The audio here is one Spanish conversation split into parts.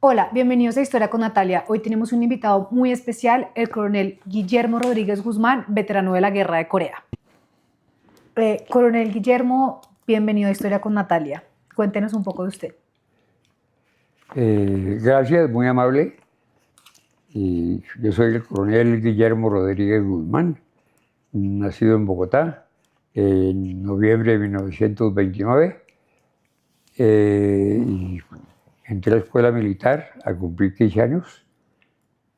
Hola, bienvenidos a Historia con Natalia. Hoy tenemos un invitado muy especial, el coronel Guillermo Rodríguez Guzmán, veterano de la Guerra de Corea. Coronel Guillermo, bienvenido a Historia con Natalia. Cuéntenos un poco de usted. Gracias, muy amable. Yo soy el coronel Guillermo Rodríguez Guzmán, nacido en Bogotá en noviembre de 1929. Y entré a la escuela militar a cumplir 15 años.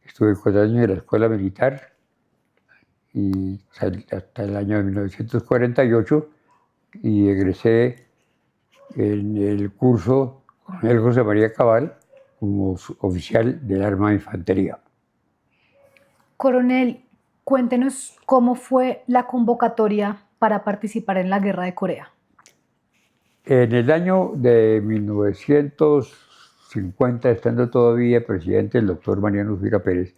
Estuve 4 años en la escuela militar y hasta el año de 1948 y egresé en el curso Coronel José María Cabal como oficial del Arma de Infantería. Coronel, cuéntenos cómo fue la convocatoria para participar en la Guerra de Corea. En el año de 1950, estando todavía presidente el doctor Mariano Uvira Pérez,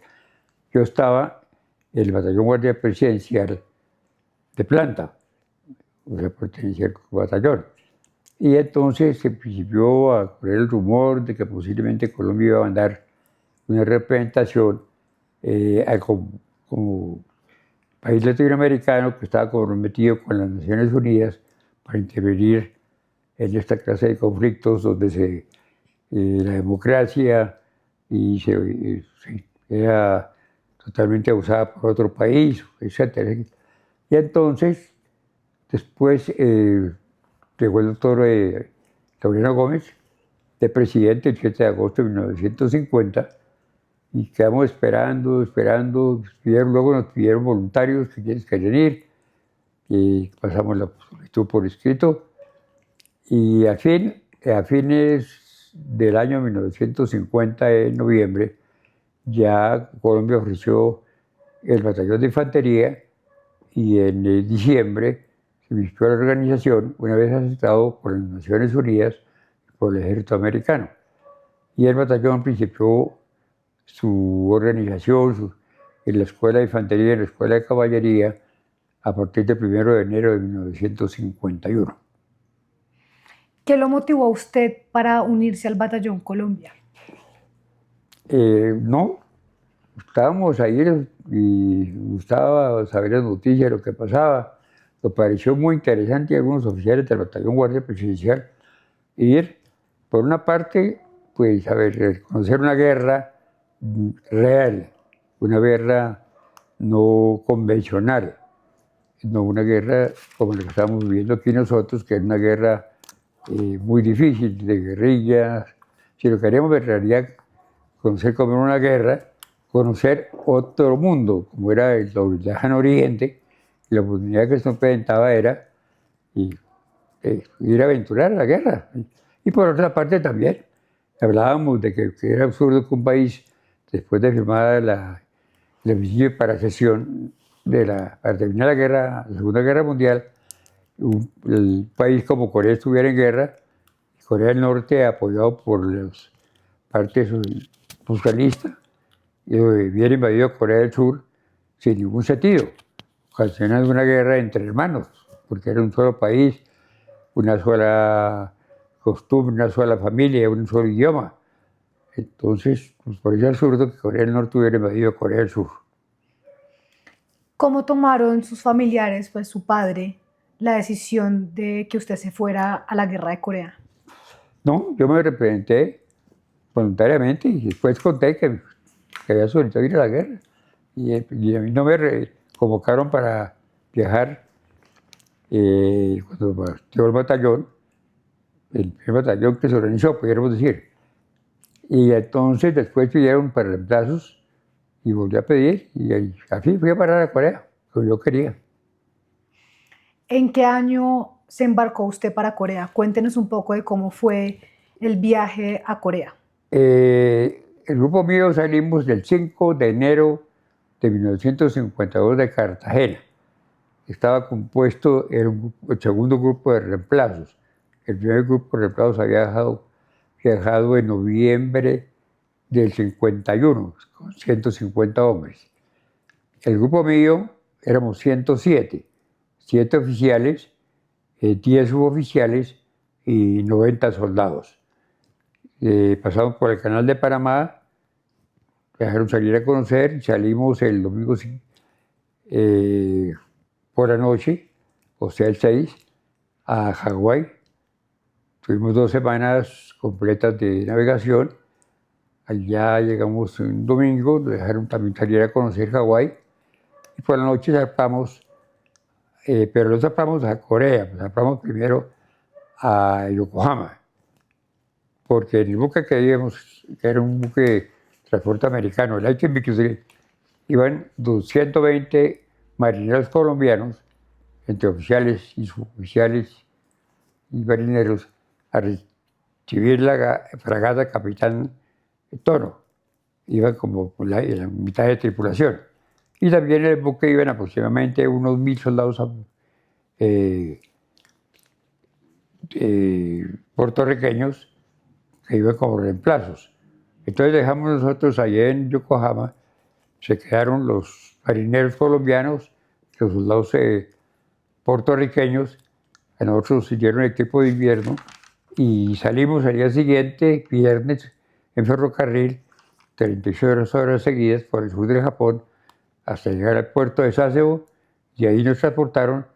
yo estaba en el batallón guardia presidencial de planta, o sea, pertenecía al batallón. Y entonces se principió a correr el rumor de que posiblemente Colombia iba a mandar una representación como país latinoamericano que estaba comprometido con las Naciones Unidas para intervenir en esta clase de conflictos donde la democracia era totalmente abusada por otro país, etc. Y entonces, después llegó el doctor Laureano Gómez, de presidente el 7 de agosto de 1950, y quedamos esperando. Luego nos pidieron voluntarios que quieren ir, y pasamos la solicitud por escrito. Y a fines del año 1950, en noviembre, ya Colombia ofreció el batallón de infantería y en diciembre se vistió la organización, una vez aceptado por las Naciones Unidas y por el ejército americano. Y el batallón principió su organización en la Escuela de Infantería y en la Escuela de Caballería a partir del 1 de enero de 1951. ¿Qué lo motivó a usted para unirse al Batallón Colombia? No, estábamos ahí y gustaba saber las noticias, lo que pasaba. Nos pareció muy interesante a algunos oficiales del batallón guardia presidencial ir, por una parte, pues a ver, conocer una guerra real, una guerra no convencional, no una guerra como la que estamos viviendo aquí nosotros, que es una guerra muy difícil, de guerrillas. Si lo queremos en realidad conocer como una guerra, conocer otro mundo, como era el lejano oriente, y la oportunidad que se nos presentaba era ir a aventurar a la guerra. Y por otra parte también, hablábamos de que era absurdo que un país, después de firmar el principio para cesión, para terminar la Segunda Guerra Mundial, el país como Corea estuviera en guerra, Corea del Norte apoyado por las partes socialistas, y hubiera invadido Corea del Sur sin ningún sentido, ocasionando una guerra entre hermanos, porque era un solo país, una sola costumbre, una sola familia, un solo idioma. Entonces, pues por eso es absurdo que Corea del Norte hubiera invadido Corea del Sur. ¿Cómo tomaron sus familiares, pues su padre, la decisión de que usted se fuera a la Guerra de Corea? No, yo me representé voluntariamente y después conté que había solicitado ir a la guerra. Y a mí no me convocaron para viajar cuando partió el primer batallón que se organizó, pudiéramos decir. Y entonces después pidieron para reemplazos y volví a pedir y así fui a parar a Corea, como yo quería. ¿En qué año se embarcó usted para Corea? Cuéntenos un poco de cómo fue el viaje a Corea. El grupo mío salimos del 5 de enero de 1952 de Cartagena. Estaba compuesto, era el segundo grupo de reemplazos. El primer grupo de reemplazos había viajado en noviembre del 51, con 150 hombres. El grupo mío éramos 107, 7 oficiales, 10 suboficiales y 90 soldados. pasamos por el canal de Panamá, dejaron salir a conocer, salimos el domingo por la noche, o sea el 6, a Hawái. Tuvimos 2 semanas completas de navegación. Allá llegamos un domingo, nos dejaron también salir a conocer Hawái. Y por la noche zarpamos, pero no zarpamos a Corea, zarpamos primero a Yokohama. Porque en el buque que íbamos, que era un buque de transporte americano, el HMX, iban 220 marineros colombianos, entre oficiales y suboficiales y marineros, a recibir la fragata Capitán Toro. Iban como en la mitad de tripulación. Y también en el buque iban aproximadamente unos 1000 soldados puertorriqueños que iban como reemplazos. Entonces dejamos nosotros allá en Yokohama, se quedaron los marineros colombianos, los soldados puertorriqueños, a nosotros nos dieron equipo de invierno y salimos al día siguiente, viernes, en ferrocarril, 36 horas seguidas por el sur del Japón, hasta llegar al puerto de Sasebo, y ahí nos transportaron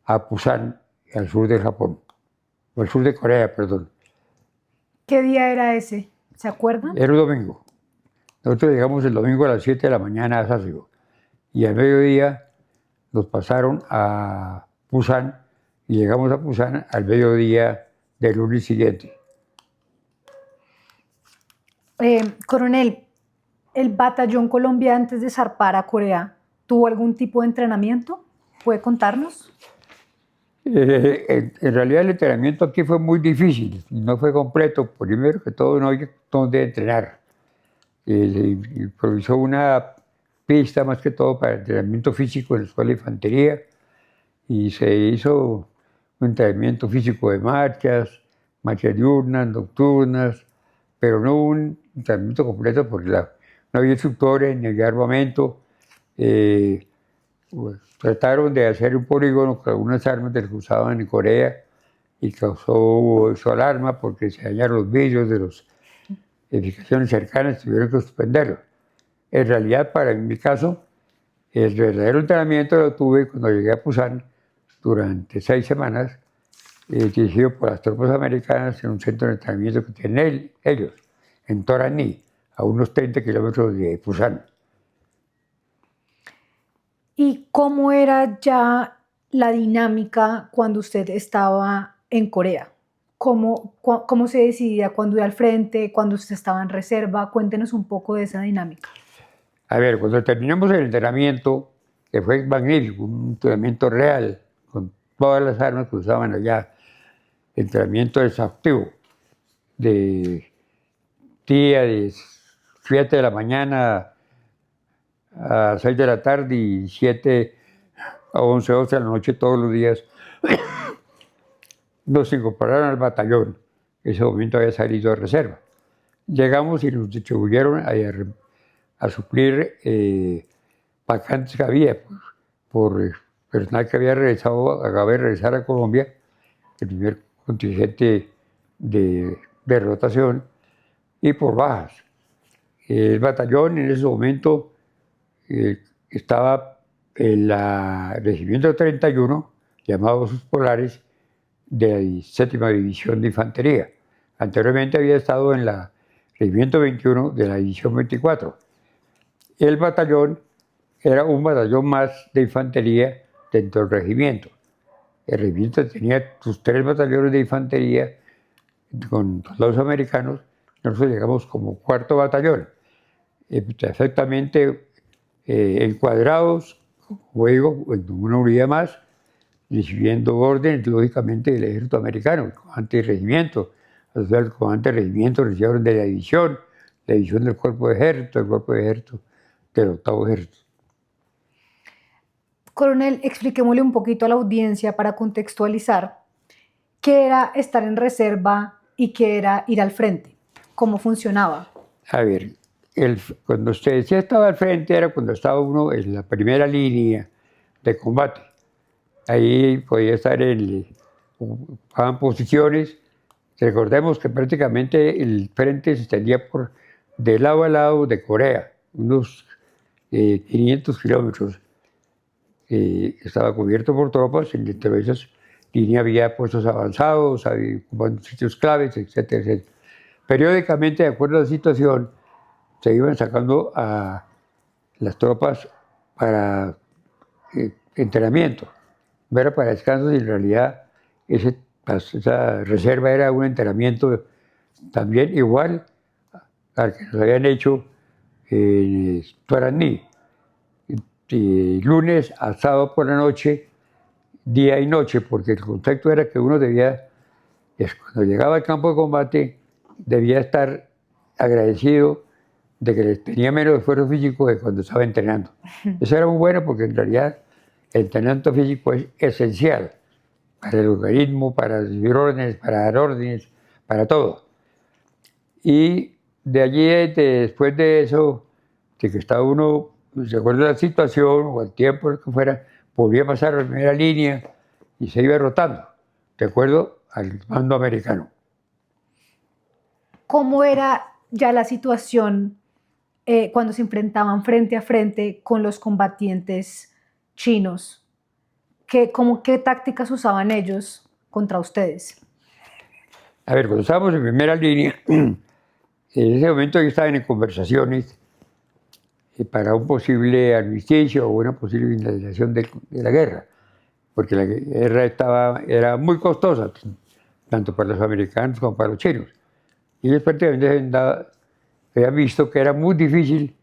a Pusan, al sur del Japón, o al sur de Corea, perdón. ¿Qué día era ese? ¿Se acuerdan? Era un domingo. Nosotros llegamos el domingo a las 7 de la mañana a Sasebo, y al mediodía nos pasaron a Pusan, y llegamos a Pusan al mediodía del lunes siguiente. Coronel, ¿el batallón Colombia antes de zarpar a Corea tuvo algún tipo de entrenamiento? ¿Puede contarnos? En realidad el entrenamiento aquí fue muy difícil, no fue completo. Primero que todo no había dónde entrenar. Se improvisó una pista más que todo para el entrenamiento físico en la escuela de infantería y se hizo un entrenamiento físico de marchas diurnas, nocturnas, pero no un entrenamiento completo porque no había instructores ni había armamento. Pues, trataron de hacer un polígono con algunas armas que se usaban en Corea y causó eso alarma porque se dañaron los vidrios de las edificaciones cercanas y tuvieron que suspenderlo. En realidad, para mi caso, el verdadero entrenamiento lo tuve cuando llegué a Pusan durante 6 semanas, dirigido por las tropas americanas en un centro de entrenamiento que tienen ellos, en Torani, a unos 30 kilómetros de Pusan. ¿Y cómo era ya la dinámica cuando usted estaba en Corea? ¿Cómo se decidía cuándo iba al frente, cuando usted estaba en reserva? Cuéntenos un poco de esa dinámica. A ver, cuando terminamos el entrenamiento, que fue magnífico, un entrenamiento real, con todas las armas que usaban allá, entrenamiento exhaustivo, de día de 7 de la mañana a 6 de la tarde y 7 a 11, 12 de la noche todos los días. Nos incorporaron al batallón. En ese momento había salido de reserva. Llegamos y nos distribuyeron a suplir vacantes que había por personal que había acababa de regresar a Colombia, el primer contingente de rotación, y por bajas. El batallón en ese momento estaba en el Regimiento 31, llamado Sus Polares, de la 7ª División de Infantería. Anteriormente había estado en el Regimiento 21 de la División 24. El batallón era un batallón más de infantería dentro del regimiento. El regimiento tenía sus 3 batallones de infantería con soldados americanos. Nosotros llegamos como 4º batallón, perfectamente encuadrados, como digo, en una unidad más, recibiendo órdenes, lógicamente, del ejército americano, el comandante del regimiento. El comandante del regimiento recibía órdenes de la división del cuerpo de ejército, del cuerpo de ejército del 8º ejército. Coronel, expliquémosle un poquito a la audiencia para contextualizar qué era estar en reserva y qué era ir al frente, cómo funcionaba. A ver, cuando usted decía estaba al frente era cuando estaba uno en la primera línea de combate. Ahí podía estar ocupaban posiciones Recordemos que prácticamente el frente se extendía de lado a lado de Corea, unos 500 kilómetros. Estaba cubierto por tropas, y dentro de esas líneas había puestos avanzados, había sitios claves, etcétera, etcétera. Periódicamente, de acuerdo a la situación, se iban sacando a las tropas para entrenamiento. No era para descanso, y en realidad esa reserva era un entrenamiento también igual al que nos habían hecho en Tuaraní. Lunes a sábado por la noche, día y noche, porque el concepto era que uno debía, cuando llegaba al campo de combate, debía estar agradecido de que tenía menos esfuerzo físico que cuando estaba entrenando. Eso era muy bueno porque en realidad el entrenamiento físico es esencial para el organismo, para recibir órdenes, para dar órdenes, para todo. Y de allí, después de eso, de que estaba uno, de acuerdo a la situación o al tiempo, lo que fuera, volvía a pasar a la primera línea y se iba rotando, de acuerdo al mando americano. ¿Cómo era ya la situación cuando se enfrentaban frente a frente con los combatientes chinos? ¿Qué tácticas usaban ellos contra ustedes? A ver, cuando estábamos en primera línea, en ese momento yo estaba en conversaciones para un posible armisticio o una posible finalización de la guerra, porque la guerra era muy costosa, tanto para los americanos como para los chinos. Y ellos prácticamente habían visto que era muy difícil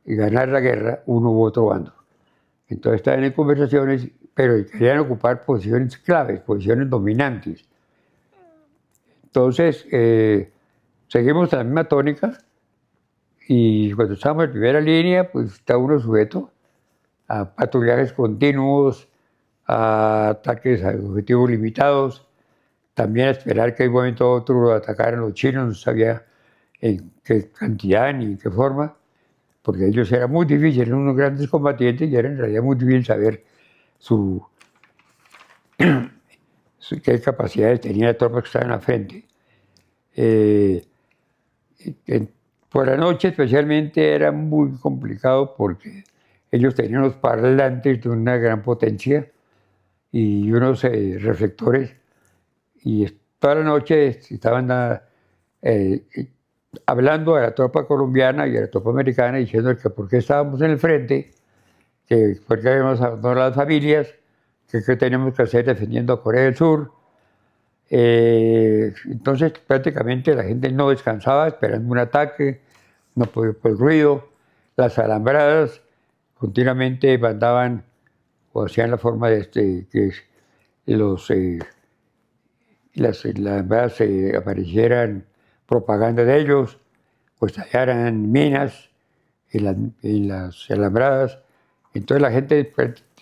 ganar la guerra uno u otro bando. Entonces estaban en conversaciones, pero querían ocupar posiciones claves, posiciones dominantes. Entonces, seguimos la misma tónica y cuando estábamos en primera línea, pues está uno sujeto a patrullajes continuos, a ataques a objetivos limitados, también a esperar que de un momento a otro lo atacaran los chinos, no sabía en qué cantidad ni en qué forma, porque ellos eran muy difíciles, eran unos grandes combatientes y era en realidad muy difícil saber qué capacidades tenía la tropa que estaba en la frente. Por la noche especialmente era muy complicado porque ellos tenían unos parlantes de una gran potencia y unos reflectores y toda la noche estaban hablando a la tropa colombiana y a la tropa americana diciendo que por qué estábamos en el frente, que por qué habíamos abandonado las familias, que qué teníamos que hacer defendiendo a Corea del Sur. Entonces prácticamente la gente no descansaba esperando un ataque, no podía por el ruido, las alambradas continuamente mandaban o hacían la forma de que las alambradas aparecieran propaganda de ellos, pues tallaran minas en las alambradas. Entonces la gente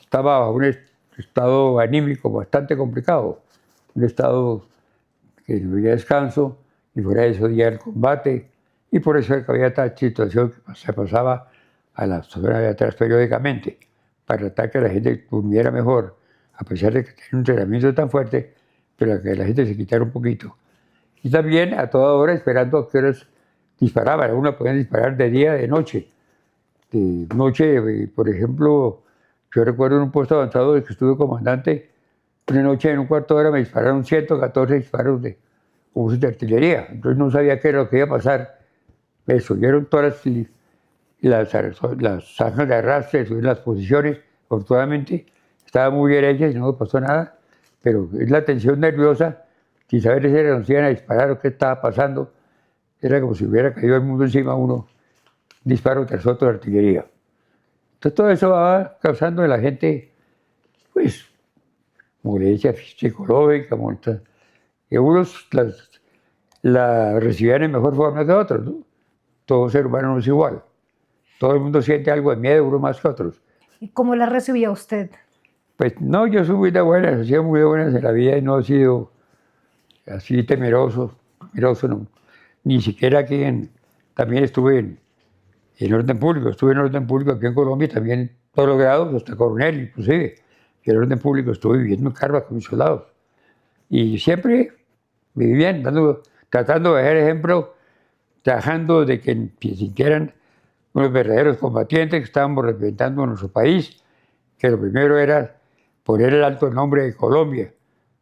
estaba bajo un estado anímico bastante complicado, un estado que no había descanso, y fuera de eso ya el combate, y por eso había tal situación que se pasaba a la zona de atrás periódicamente, para tratar que la gente durmiera mejor, a pesar de que tenía un entrenamiento tan fuerte, pero que la gente se quitara un poquito. Y también a toda hora esperando a que horas disparaban. Algunos podían disparar de día, de noche. De noche, por ejemplo, yo recuerdo en un puesto avanzado de que estuve comandante, una noche en un cuarto de hora me dispararon 114 disparos de usos de artillería. Entonces no sabía qué era lo que iba a pasar. Me subieron todas las zanjas de arrastre, subieron las posiciones. Afortunadamente estaba muy bien hechas y no me pasó nada. Pero es la tensión nerviosa, sin saber si nos iban a disparar o qué estaba pasando. Era como si hubiera caído el mundo encima de uno, disparo tras otro de artillería. Entonces todo eso va causando en la gente, pues, molestia psicológica, que unos la recibían en mejor forma que otros, ¿no? Todo ser humano no es igual. Todo el mundo siente algo de miedo, uno más que otros. ¿Y cómo la recibía usted? Pues no, yo soy muy de buenas, he sido muy de buenas en la vida y no he sido así temeroso no. Ni siquiera aquí también estuve en orden público, estuve en orden público aquí en Colombia, también en todos los grados, hasta coronel inclusive. Y en orden público estuve viviendo en Carva con mis soldados. Y siempre viví bien, tratando de ser ejemplo, trabajando de que sintieran unos verdaderos combatientes que estábamos representando a nuestro país, que lo primero era poner el alto nombre de Colombia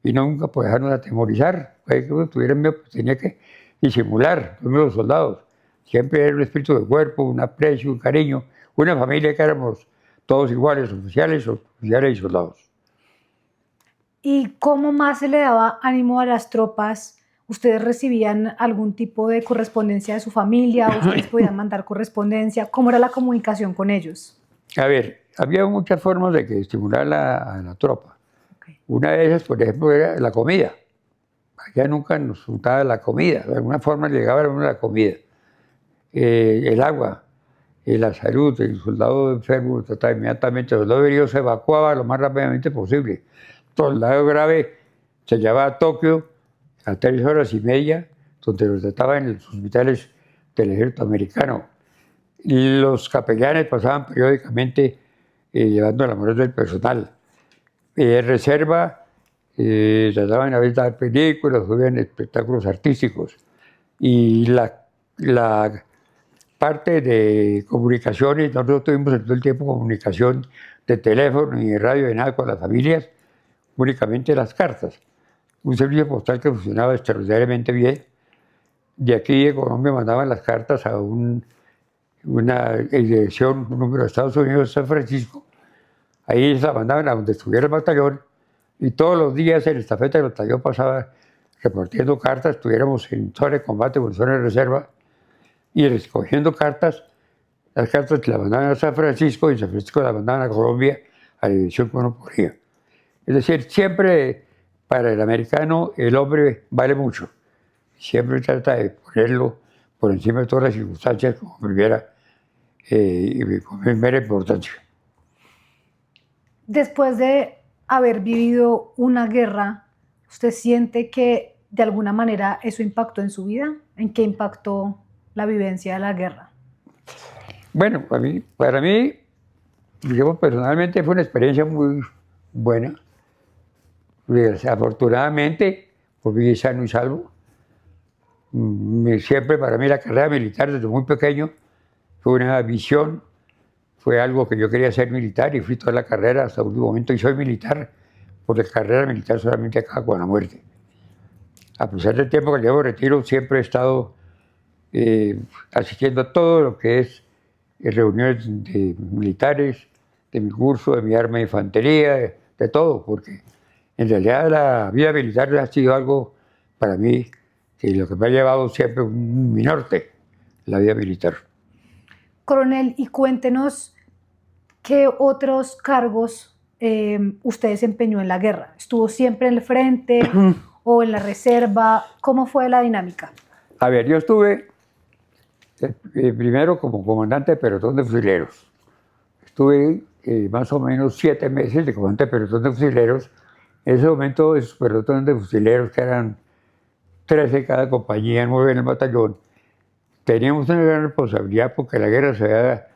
y nunca por dejarnos atemorizar. Que uno tuviera miedo, pues tenía que disimular, los soldados. Siempre era un espíritu de cuerpo, un aprecio, un cariño, una familia que éramos todos iguales, oficiales y soldados. ¿Y cómo más se le daba ánimo a las tropas? ¿Ustedes recibían algún tipo de correspondencia de su familia? ¿Ustedes podían mandar correspondencia? ¿Cómo era la comunicación con ellos? A ver, había muchas formas de que estimular a la tropa. Okay. Una de ellas, por ejemplo, era la comida. Allá nunca nos faltaba la comida, de alguna forma llegaba a uno la comida. El agua, la salud, el soldado enfermo trataba inmediatamente, el soldado herido se evacuaba lo más rápidamente posible. El soldado grave se llevaba a Tokio a 3 horas y media, donde los trataban en los hospitales del ejército americano. Y los capellanes pasaban periódicamente llevando la moral del personal. Reserva, trataban a veces de dar películas, subían espectáculos artísticos. Y la parte de comunicaciones, nosotros tuvimos todo el tiempo comunicación de teléfono y de radio, de nada con las familias, únicamente las cartas. Un servicio postal que funcionaba extraordinariamente bien. De aquí de Colombia mandaban las cartas a una dirección, un número de Estados Unidos, San Francisco. Ahí se la mandaban a donde estuviera el batallón y todos los días en estafeta del batallón pasaba repartiendo cartas, estuviéramos en zona de combate o en zona de reserva y recogiendo cartas. Las cartas las mandaban a San Francisco y San Francisco las mandaban a Colombia a la dirección que uno ponía. Es decir, siempre para el americano el hombre vale mucho. Siempre trata de ponerlo por encima de todas las circunstancias como primera con primera importancia. Después de haber vivido una guerra, ¿usted siente que de alguna manera eso impactó en su vida? ¿En qué impactó la vivencia de la guerra? Bueno, para mí, digamos, personalmente fue una experiencia muy buena. Afortunadamente, volví sano y salvo. Siempre para mí la carrera militar desde muy pequeño fue una visión, fue algo que yo quería ser militar y fui toda la carrera hasta el último momento y soy militar, porque la carrera militar solamente acaba con la muerte. A pesar del tiempo que llevo retiro, siempre he estado asistiendo a todo lo que es reuniones de militares, de mi curso, de mi arma de infantería, de todo, porque en realidad la vida militar ha sido algo para mí que lo que me ha llevado siempre mi norte, la vida militar. Coronel, y cuéntenos qué otros cargos usted desempeñó en la guerra. ¿Estuvo siempre en el frente o en la reserva? ¿Cómo fue la dinámica? A ver, yo estuve primero como comandante de pelotón de fusileros. Estuve más o menos 7 meses de comandante de pelotón de fusileros. En ese momento, esos pelotones de fusileros, que eran 13 en cada compañía, 9 en el batallón, teníamos una gran responsabilidad porque la guerra se había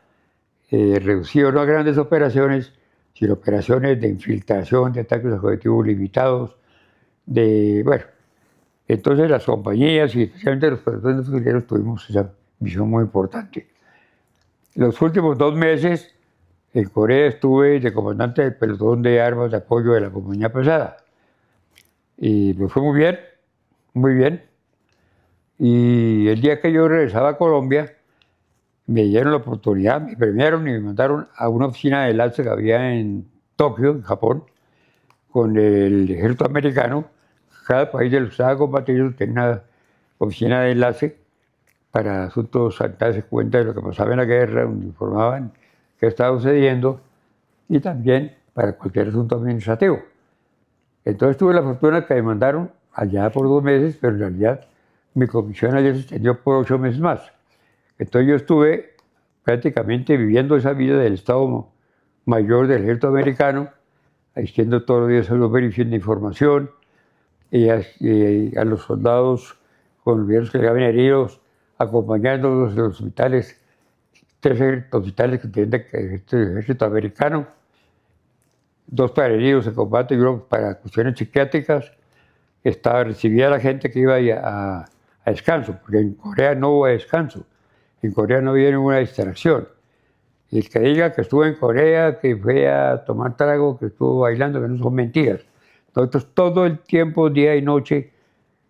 reducido no a grandes operaciones, sino operaciones de infiltración, de ataques a objetivos limitados, bueno. Entonces las compañías y especialmente los pelotones de fusileros tuvimos esa misión muy importante. Los últimos 2 meses en Corea estuve de comandante del pelotón de armas de apoyo de la compañía pesada. Y me fue muy bien, muy bien. Y el día que yo regresaba a Colombia, me dieron la oportunidad, me premiaron y me mandaron a una oficina de enlace que había en Tokio, en Japón, con el ejército americano. Cada país de los que estaba combatiendo tenía una oficina de enlace para asuntos, darse cuenta de lo que pasaba en la guerra, donde informaban qué estaba sucediendo y también para cualquier asunto administrativo. Entonces tuve la fortuna que me mandaron allá por 2 meses, pero en realidad mi comisión allá se extendió por 8 meses más. Entonces yo estuve prácticamente viviendo esa vida del Estado Mayor del ejército americano, asistiendo todos los días a los verificaciones de información y a los soldados colombianos que llegaban heridos, acompañándolos en los hospitales, 3 hospitales que tienen el ejército americano, 2 para heridos en combate y 1 para cuestiones psiquiátricas. recibía a la gente que iba a descanso, porque en Corea no hubo descanso, en Corea no había ninguna distracción. Y el que diga que estuvo en Corea, que fue a tomar trago, que estuvo bailando, que no son mentiras. Nosotros todo el tiempo, día y noche,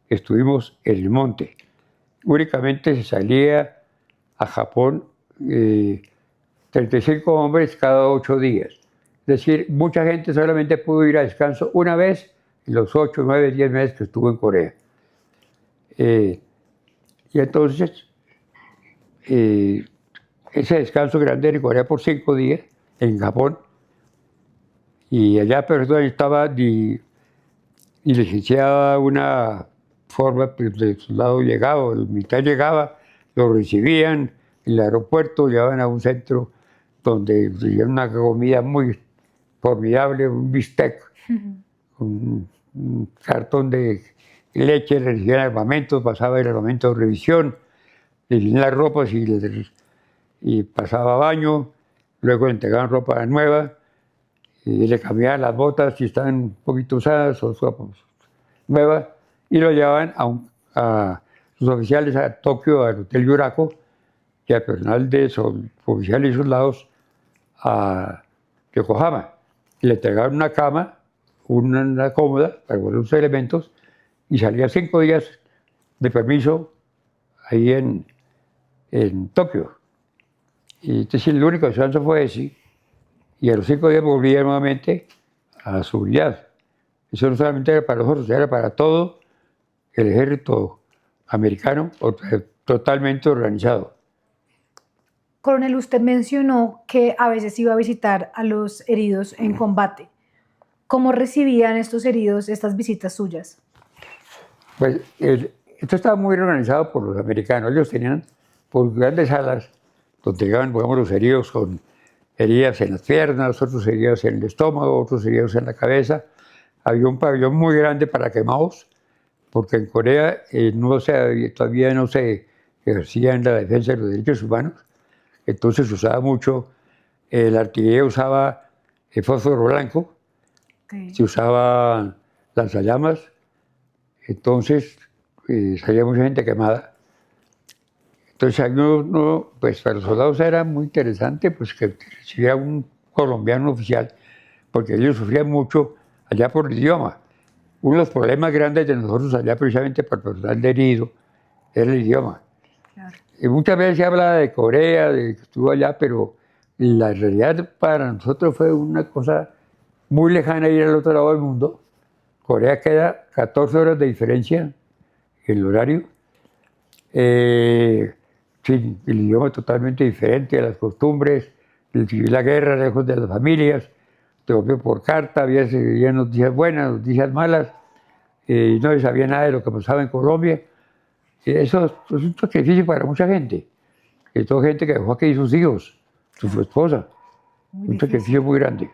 estuvimos en el monte. Únicamente se salía a Japón 35 hombres cada 8 días. Es decir, mucha gente solamente pudo ir a descanso una vez en los 8, 9, 10 meses que estuvo en Corea. Y entonces, ese descanso grande en Corea por 5 días, en Japón, y allá pero estaba diligenciada una forma, pues, de soldado llegaba, el militar llegaba, lo recibían en el aeropuerto, llevaban a un centro donde tenían una comida muy formidable, un bistec, un cartón de leche, le recibían armamentos, pasaba el armamento de revisión, le recibían las ropas y pasaba baño, luego le entregaban ropa nueva y le cambiaban las botas si estaban un poquito usadas o nuevas y lo llevaban a sus oficiales a Tokio, al Hotel Yurako, y al personal de esos oficiales y soldados a Yokohama. Y le entregaban una cama, una cómoda para guardar sus elementos y salía 5 días de permiso ahí en Tokio. Y entonces el único descanso fue ese. Y a los 5 días volvía nuevamente a su unidad. Eso no solamente era para nosotros, era para todo el ejército americano totalmente organizado. Coronel, usted mencionó que a veces iba a visitar a los heridos en combate. ¿Cómo recibían estos heridos estas visitas suyas? Pues esto estaba muy organizado por los americanos. Ellos tenían por grandes salas donde llegaban, digamos, los heridos con heridas en las piernas, otros heridos en el estómago, otros heridos en la cabeza. Había un pabellón muy grande para quemados, porque en Corea todavía no se ejercía en la defensa de los derechos humanos. Entonces se usaba mucho, la artillería usaba el fósforo blanco, se usaba lanzallamas, entonces salía mucha gente quemada. Entonces pues para los soldados era muy interesante pues, que recibiera un colombiano oficial, porque ellos sufrían mucho allá por el idioma. Uno de los problemas grandes de nosotros allá, precisamente por el personal de herido, era el idioma. Claro. Y muchas veces se habla de Corea, de que estuvo allá, pero la realidad para nosotros fue una cosa muy lejana ir al otro lado del mundo. Corea queda 14 horas de diferencia en el horario. Sí, el idioma totalmente diferente, las costumbres, la guerra lejos de las familias, te volvió por carta, había noticias buenas, noticias malas, y no se sabía nada de lo que pasaba en Colombia. Eso es un sacrificio para mucha gente, y toda gente que dejó aquí sus hijos, su esposa, un sacrificio muy grande.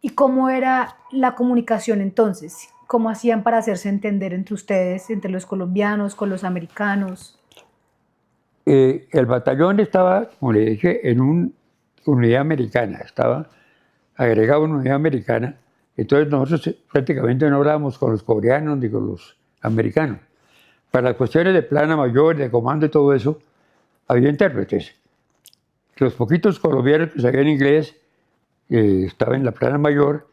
¿Y cómo era la comunicación entonces? ¿Cómo hacían para hacerse entender entre ustedes, entre los colombianos, con los americanos? El batallón estaba, como le dije, en una unidad americana, estaba agregado a una unidad americana, entonces nosotros prácticamente no hablábamos con los coreanos ni con los americanos. Para las cuestiones de plana mayor, de comando y todo eso, había intérpretes. Los poquitos colombianos que sabían inglés estaban en la plana mayor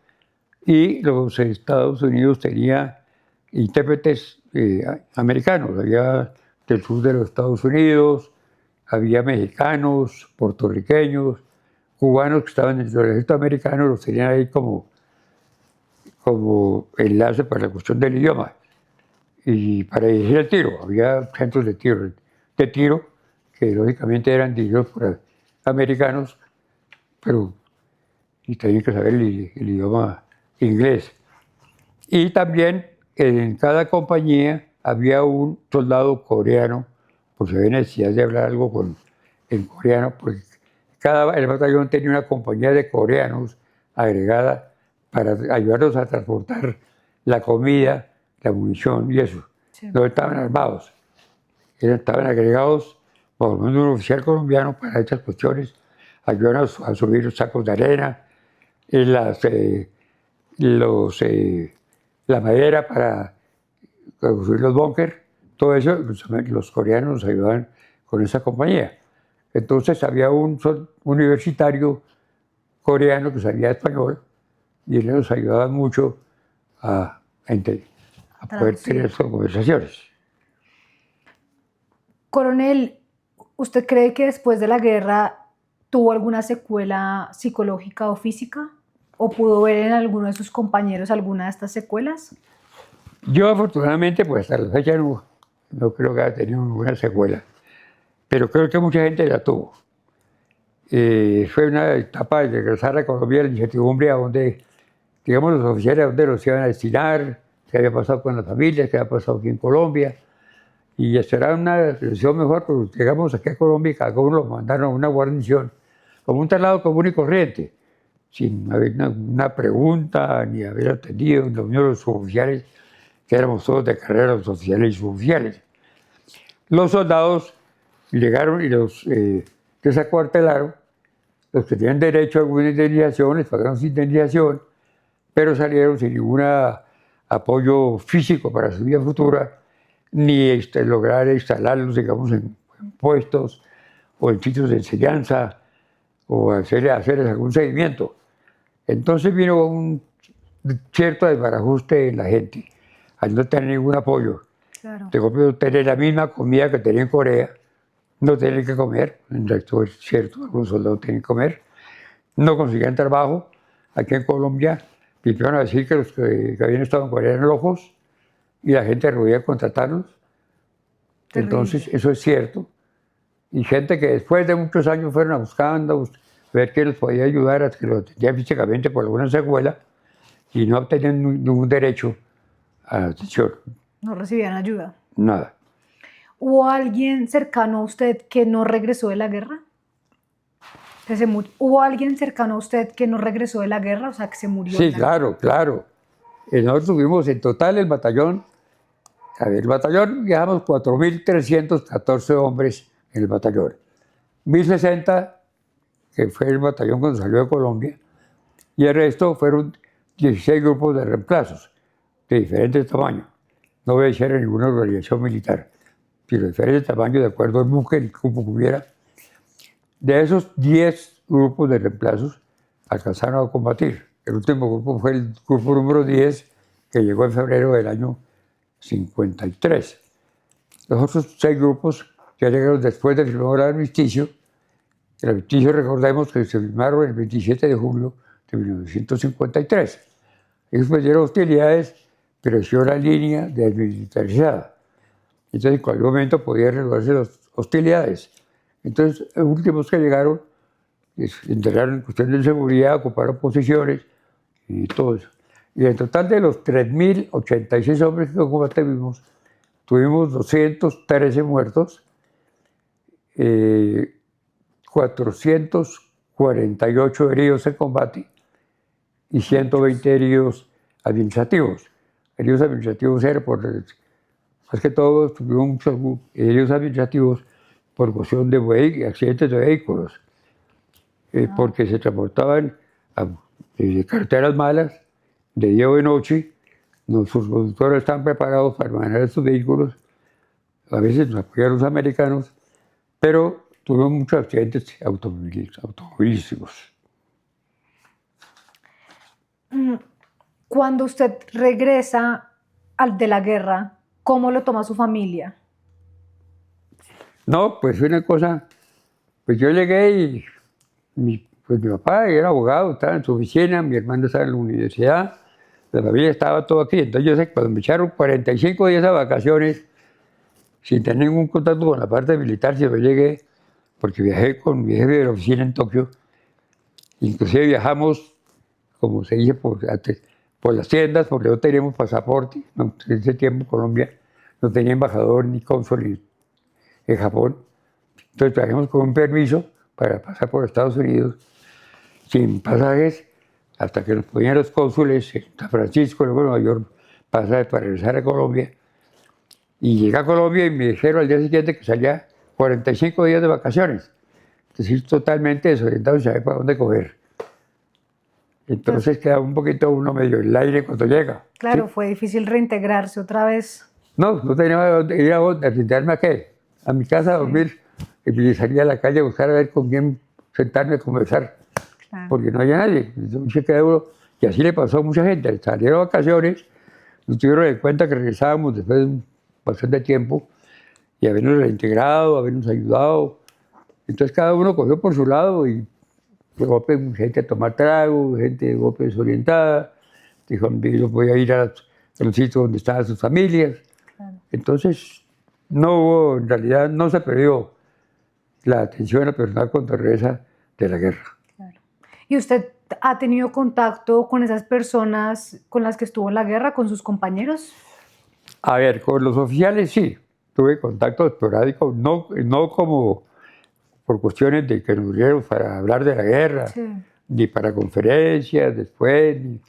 y los Estados Unidos tenía intérpretes americanos. Había del sur de los Estados Unidos, había mexicanos, puertorriqueños, cubanos que estaban dentro del ejército americano, los tenían ahí como enlace para la cuestión del idioma. Y para dirigir el tiro, había centros de tiro que lógicamente eran dirigidos por americanos, pero y tenían que saber el idioma inglés. Y también en cada compañía había un soldado coreano, por si había necesidad de hablar algo en coreano, porque el batallón tenía una compañía de coreanos agregada para ayudarlos a transportar la comida, la munición y eso. Sí. No estaban armados, estaban agregados por lo menos un oficial colombiano para estas cuestiones, ayudaron a subir los sacos de arena, la madera para construir los búnkers, todo eso, los coreanos nos ayudaban con esa compañía. Entonces había un universitario coreano que sabía español y él nos ayudaba mucho a poder tener esas conversaciones. Coronel, ¿usted cree que después de la guerra tuvo alguna secuela psicológica o física? ¿O pudo ver en alguno de sus compañeros alguna de estas secuelas? Yo afortunadamente, pues hasta la fecha no creo que haya tenido ninguna secuela, pero creo que mucha gente la tuvo. Fue una etapa de regresar a Colombia, la incertidumbre a donde, digamos, los oficiales a donde los iban a destinar, qué había pasado con las familias, qué había pasado aquí en Colombia, y esperar una solución mejor, pero llegamos aquí a Colombia y cada uno lo mandaron a una guarnición, como un traslado común y corriente, sin haber una pregunta, ni haber atendido en la unión de los suboficiales, que éramos todos de carrera, los oficiales y suboficiales. Los soldados llegaron y los desacuartelaron, los que tenían derecho a alguna indemnización, les pagaron su indemnización, pero salieron sin ningún apoyo físico para su vida futura, ni lograr instalarlos, digamos, en puestos o en sitios de enseñanza o hacerles algún seguimiento. Entonces vino un cierto desbarajuste en la gente, al no tener ningún apoyo. Claro. De tener la misma comida que tenía en Corea, no tenían que comer, en realidad es cierto, algunos soldados tenían que comer, no conseguían trabajo. Aquí en Colombia empezaron a decir que los que habían estado en Corea eran locos y la gente rehuía contratarlos. Terrible. Entonces, eso es cierto. Y gente que después de muchos años fueron buscando ver qué les podía ayudar, a que lo atendían físicamente por alguna secuela y no obtenían ningún derecho a la atención. No recibían ayuda. Nada. ¿Hubo alguien cercano a usted que no regresó de la guerra? ¿Hubo alguien cercano a usted que no regresó de la guerra? O sea, que se murió. Sí, claro, claro. Nosotros tuvimos en total el batallón viajamos 4.314 hombres en el batallón. 1.060, que fue el batallón cuando salió de Colombia, y el resto fueron 16 grupos de reemplazos de diferentes tamaños. No obedecían a ninguna organización militar, sino de diferentes tamaños de acuerdo al buque, el grupo que hubiera. De esos 10 grupos de reemplazos alcanzaron a combatir. El último grupo fue el grupo número 10, que llegó en febrero del año 53. Los otros 6 grupos ya llegaron después del firmado el armisticio. El armisticio, recordemos que se firmaron el 27 de julio de 1953. Ellos perdieron hostilidades, pero sí una línea desmilitarizada. Entonces, en cualquier momento podían reanudarse las hostilidades. Entonces, los últimos que llegaron entraron en cuestiones de seguridad, ocuparon posiciones y todo eso. Y en total de los 3.086 hombres que combatimos, tuvimos 213 muertos, 448 heridos en combate y 120 heridos administrativos. Heridos administrativos eran más que todo, tuvimos muchos heridos administrativos por cuestión de accidentes de vehículos, porque se transportaban carreteras malas, de día o de noche. Nuestros conductores están preparados para manejar estos vehículos. A veces nos apoyaron los americanos, pero tuvimos muchos accidentes automovilísticos. Cuando usted regresa de la guerra, ¿cómo lo toma su familia? No, pues fue una cosa, pues yo llegué y mi papá era abogado, estaba en su oficina, mi hermano estaba en la universidad, la familia estaba todo aquí. Entonces yo sé que cuando me echaron 45 días de vacaciones, sin tener ningún contacto con la parte militar, yo llegué, porque viajé con mi jefe de la oficina en Tokio, inclusive viajamos, como se dice, por las tiendas, porque no teníamos pasaporte. En ese tiempo Colombia no tenía embajador ni cónsul en Japón. Entonces trajimos con un permiso para pasar por Estados Unidos, sin pasajes, hasta que nos ponían los cónsules en San Francisco, luego en Nueva York, pasajes para regresar a Colombia. Y llegué a Colombia y me dijeron al día siguiente que salía 45 días de vacaciones. Entonces, totalmente desorientado y sabía para dónde coger. Entonces queda un poquito uno medio en el aire cuando llega. Claro, ¿sí? fue difícil reintegrarse otra vez. No, no tenía dónde ir a sentarme a qué, a mi casa a dormir. Y salía a la calle a buscar a ver con quién sentarme a conversar, Claro. porque no había nadie. Un cheque de euro. Y así le pasó a mucha gente. Salieron de vacaciones, nos tuvieron en cuenta que regresábamos después de un bastante tiempo y habernos reintegrado, habernos ayudado. Entonces cada uno cogió por su lado y de golpe gente a tomar trago, gente de golpe desorientada. Dijo, yo voy a ir a los sitios donde estaban sus familias. Claro. Entonces no hubo, en realidad no se perdió la atención a personal cuando regresa de la guerra. Claro. ¿Y usted ha tenido contacto con esas personas con las que estuvo en la guerra, con sus compañeros? A ver, con los oficiales sí, tuve contacto esporádico, no como por cuestiones de que nos dieron para hablar de la guerra, Sí. ni para conferencias después, ni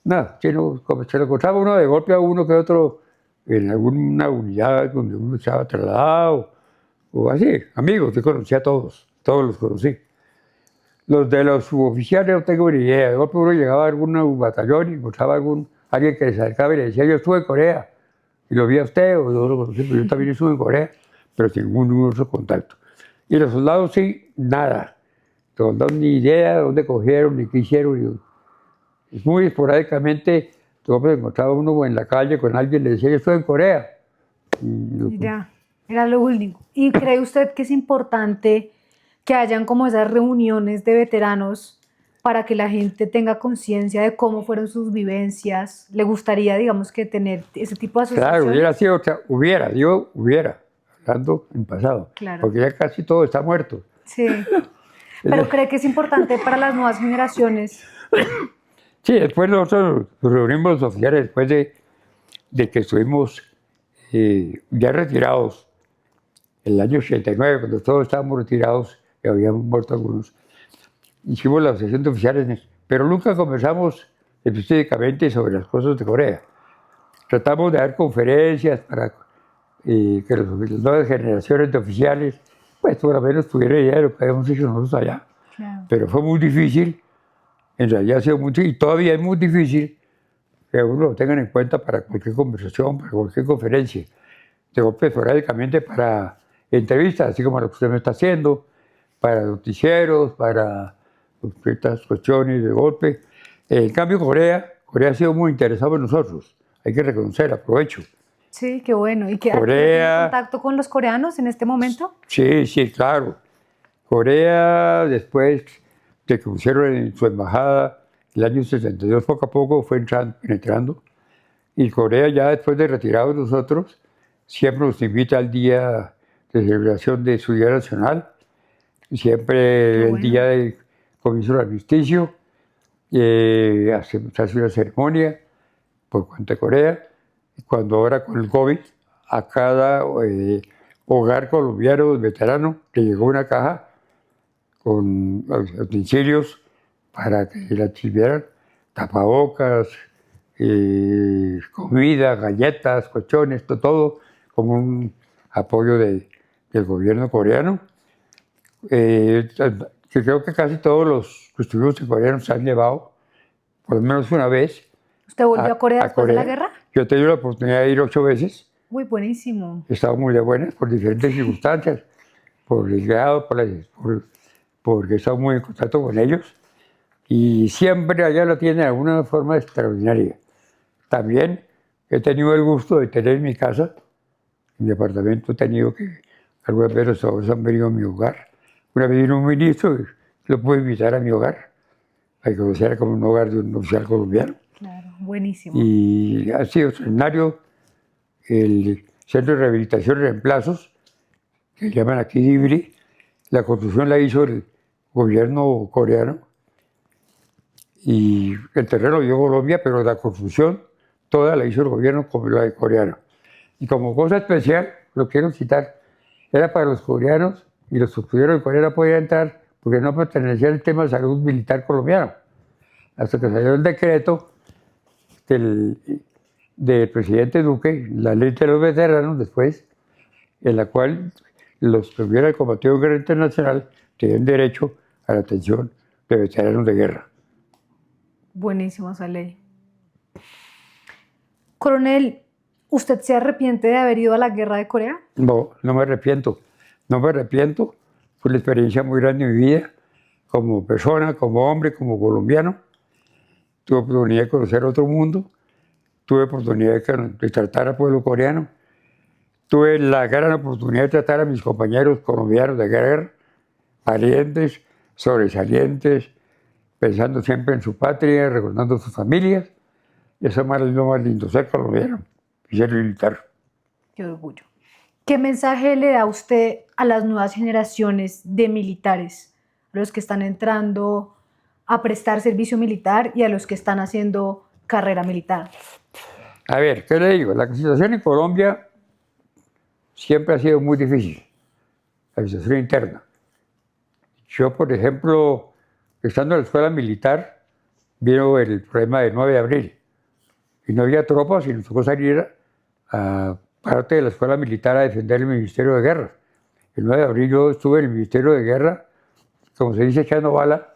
nada, sino como se lo encontraba uno de golpe a uno que otro en alguna unidad donde uno estaba trasladado, o así, amigos, yo conocí a todos los conocí. Los de los suboficiales no tengo ni idea, de golpe uno llegaba a algún batallón y encontraba alguien que se acercaba y le decía, yo estuve en Corea, y lo vi a usted, o yo lo conocí, pero yo también estuve en Corea, pero sin ningún otro contacto. Y los soldados sí, nada. Los soldados ni idea de dónde cogieron, ni qué hicieron. Es muy esporádicamente, yo me encontraba uno en la calle con alguien, le decía, yo estoy en Corea. Y ya, era lo único. ¿Y cree usted que es importante que hayan como esas reuniones de veteranos para que la gente tenga conciencia de cómo fueron sus vivencias? ¿Le gustaría, digamos, que tener ese tipo de asociaciones? Claro, hubiera, hablando en pasado, Claro. porque ya casi todo está muerto. Sí. Pero cree que es importante para las nuevas generaciones. Sí, después nosotros nos reunimos los oficiales después de que estuvimos ya retirados, el año 89, cuando todos estábamos retirados, y habíamos muerto algunos, hicimos la asociación de oficiales, pero nunca conversamos específicamente sobre las cosas de Corea. Tratamos de dar conferencias para que las nuevas generaciones de oficiales, pues por lo menos tuvieran idea de lo que habíamos hecho nosotros allá. Claro. Pero fue muy difícil, en realidad ha sido muy difícil, y todavía es muy difícil que uno lo tengan en cuenta para cualquier conversación, para cualquier conferencia. De golpe esporádicamente para entrevistas, así como lo que usted me está haciendo, para noticieros, para ciertas cuestiones de golpe. En cambio, Corea ha sido muy interesado en nosotros. Hay que reconocer, aprovecho. Sí, qué bueno. ¿Y que tiene Corea, contacto con los coreanos en este momento? sí, claro. Corea, después de que pusieron en su embajada, el año 62, poco a poco fue penetrando. Y Corea, ya después de retirados nosotros, siempre nos invita al día de celebración de su Día Nacional, siempre Qué el bueno. día del comienzo del armisticio, se hace una ceremonia por cuenta de Corea. Cuando ahora con el COVID, a cada hogar colombiano veterano le llegó una caja con utensilios para que la sirvieran, tapabocas, comida, galletas, colchones, todo como un apoyo del gobierno coreano. Que creo que casi todos los que estuvimos en Corea nos han llevado, por lo menos una vez, ¿Usted volvió a Corea después de la guerra? Yo he tenido la oportunidad de ir 8 veces. Uy, buenísimo. He estado muy de buenas por diferentes circunstancias, por el grado, porque he estado muy en contacto con ellos. Y siempre allá lo tienen de alguna forma extraordinaria. También he tenido el gusto de tener en mi casa, en mi apartamento, he tenido que algunas veces los trabajadores han venido a mi hogar. Una vez vino un ministro y lo pude invitar a mi hogar, para que conociera como un hogar de un oficial colombiano. Claro, buenísimo. Y ha sido extraordinario el Centro de Rehabilitación y Reemplazos, que llaman aquí DIBRI. La construcción la hizo el gobierno coreano y el terreno lo dio Colombia, pero la construcción toda la hizo el gobierno coreano. Y como cosa especial, lo quiero citar, era para los coreanos y los que estuvieron en Corea no podían entrar porque no pertenecía al tema de salud militar colombiano. Hasta que salió el decreto del presidente Duque, la ley de los veteranos después, en la cual los que hubieran combatido en guerra internacional tienen derecho a la atención de veteranos de guerra. Buenísima esa ley. Coronel, ¿Usted se arrepiente de haber ido a la guerra de Corea? No, no me arrepiento. No me arrepiento. Fue una experiencia muy grande en mi vida, como persona, como hombre, como colombiano. Tuve oportunidad de conocer otro mundo. Tuve oportunidad de tratar al pueblo coreano. Tuve la gran oportunidad de tratar a mis compañeros colombianos de guerra, valientes, sobresalientes, pensando siempre en su patria, recordando sus familias. Y eso es lo más lindo, ser colombiano y ser militar. Qué orgullo. ¿Qué mensaje le da usted a las nuevas generaciones de militares, a los que están entrando a prestar servicio militar y a los que están haciendo carrera militar? A ver, ¿qué le digo? La situación en Colombia siempre ha sido muy difícil, la situación interna. Yo, por ejemplo, estando en la escuela militar, vino el problema del 9 de abril y no había tropas y nos tocó salir a parte de la escuela militar a defender el Ministerio de Guerra. El 9 de abril yo estuve en el Ministerio de Guerra, como se dice, echando bala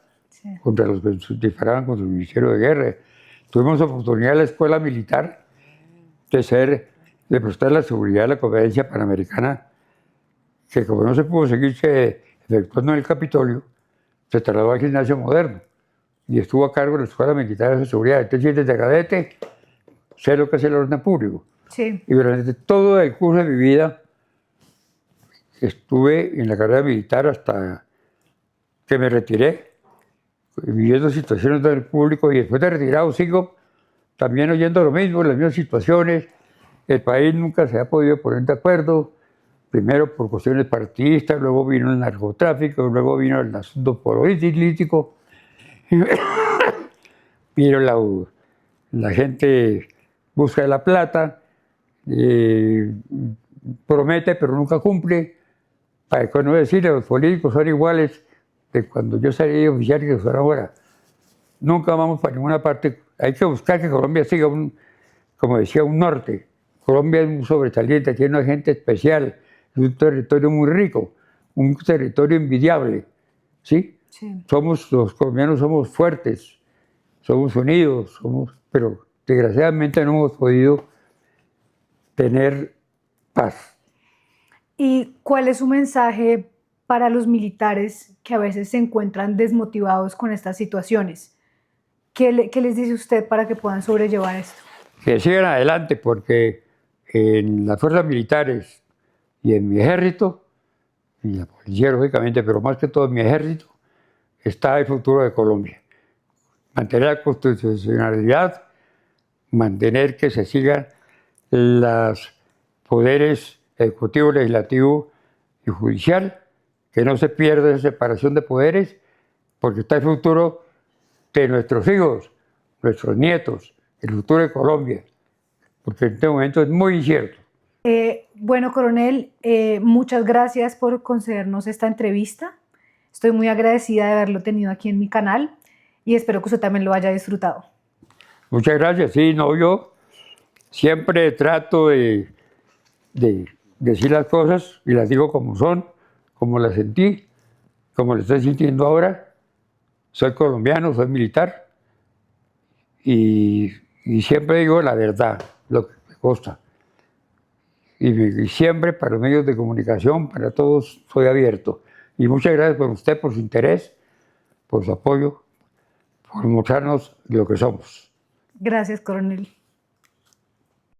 contra los que disparaban contra el Ministerio de Guerra. Tuvimos oportunidad en la escuela militar de prestar la seguridad de la Conferencia Panamericana, que como no se pudo seguirse efectuando en el Capitolio, se trasladó al gimnasio moderno y estuvo a cargo de la Escuela Militar de Seguridad. Entonces, desde cadete, sé lo que es el orden público. Sí. Y durante todo el curso de mi vida estuve en la carrera militar hasta que me retiré, viviendo situaciones del público, y después de retirado sigo también oyendo lo mismo, las mismas situaciones. El país nunca se ha podido poner de acuerdo, primero por cuestiones partidistas, luego vino el narcotráfico, luego vino el asunto político, vino la gente busca la plata, promete pero nunca cumple. Para no decir, los políticos son iguales de cuando yo salí de oficial que son ahora. Nunca vamos para ninguna parte. Hay que buscar que Colombia siga como decía, un norte. Colombia es muy sobresaliente, tiene una gente especial, es un territorio muy rico, un territorio envidiable, ¿sí? Sí. Los colombianos somos fuertes, somos unidos, pero desgraciadamente no hemos podido tener paz. ¿Y cuál es su mensaje para los militares que a veces se encuentran desmotivados con estas situaciones? ¿Qué les dice usted para que puedan sobrellevar esto? Que sigan adelante, porque en las fuerzas militares y en mi ejército, y la policía lógicamente, pero más que todo en mi ejército, está el futuro de Colombia. Mantener la constitucionalidad, mantener que se sigan los poderes ejecutivo, legislativo y judicial, que no se pierda esa separación de poderes, porque está el futuro de nuestros hijos, nuestros nietos, el futuro de Colombia, porque en este momento es muy incierto. Bueno, coronel, muchas gracias por concedernos esta entrevista. Estoy muy agradecida de haberlo tenido aquí en mi canal y espero que usted también lo haya disfrutado. Muchas gracias. Sí, no, yo siempre trato de decir las cosas y las digo como son, como las sentí, como las estoy sintiendo ahora. Soy colombiano, soy militar y siempre digo la verdad, lo que me consta. Y siempre para los medios de comunicación, para todos, soy abierto. Y muchas gracias por usted, por su interés, por su apoyo, por mostrarnos lo que somos. Gracias, coronel.